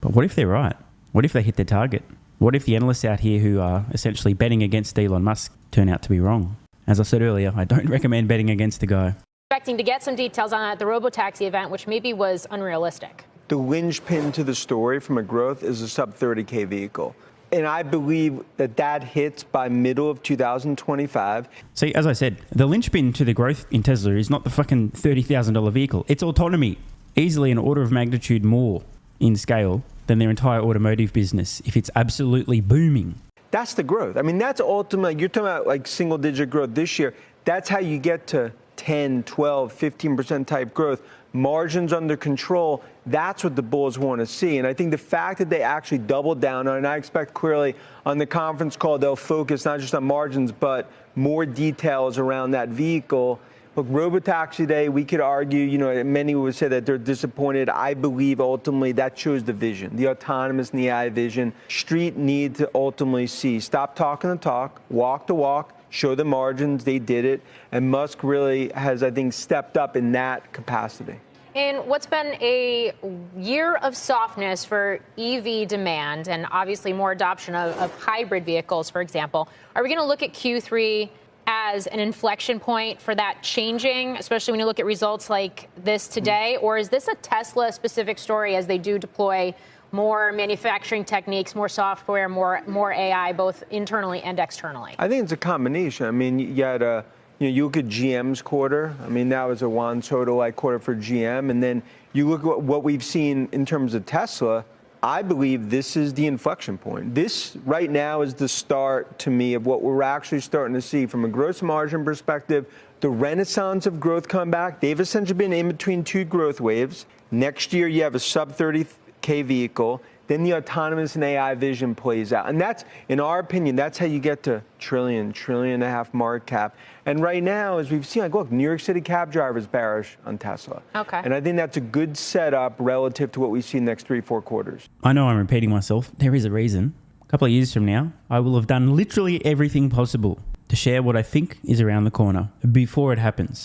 But what if they're right? What if they hit their target? What if the analysts out here who are essentially betting against Elon Musk turn out to be wrong? As I said earlier, I don't recommend betting against the guy. Expecting to get some details on the robotaxi event, which maybe was unrealistic. The linchpin to the story from a growth is a sub 30K vehicle. And I believe that hits by middle of 2025. See, as I said, the linchpin to the growth in Tesla is not the fucking $30,000 vehicle. It's autonomy. Easily an order of magnitude more in scale than their entire automotive business if it's absolutely booming. That's the growth. I mean, that's ultimately, you're talking about like single digit growth this year. That's how you get to 10, 12, 15% type growth. Margins under control. That's what the bulls want to see. And I think the fact that they actually doubled down on, and I expect clearly on the conference call, they'll focus not just on margins, but more details around that vehicle. Look, Robotaxi Day, we could argue, many would say that they're disappointed. I believe ultimately that shows the vision, the autonomous and the AI vision. Street need to ultimately see. Stop talking the talk, walk the walk, show the margins. They did it. And Musk really has, I think, stepped up in that capacity. In what's been a year of softness for EV demand and obviously more adoption of hybrid vehicles, for example, are we going to look at Q3 as an inflection point for that changing, especially when you look at results like this today? Or is this a Tesla-specific story as they do deploy more manufacturing techniques, more software, more AI, both internally and externally? I think it's a combination. I mean, you had you look at GM's quarter. I mean, that was a Juan Soto-like quarter for GM. And then you look at what we've seen in terms of Tesla. I believe this is the inflection point. This right now is the start, to me, of what we're actually starting to see from a gross margin perspective. The renaissance of growth come back. They've essentially been in between two growth waves. Next year, you have a sub 30K vehicle. Then the autonomous and AI vision plays out. And that's, in our opinion, that's how you get to trillion and a half market cap. And right now, as we've seen, like, look, New York City cab drivers bearish on Tesla. Okay. And I think that's a good setup relative to what we see in the next 3-4 quarters. I know I'm repeating myself. There is a reason. A couple of years from now, I will have done literally everything possible to share what I think is around the corner before it happens.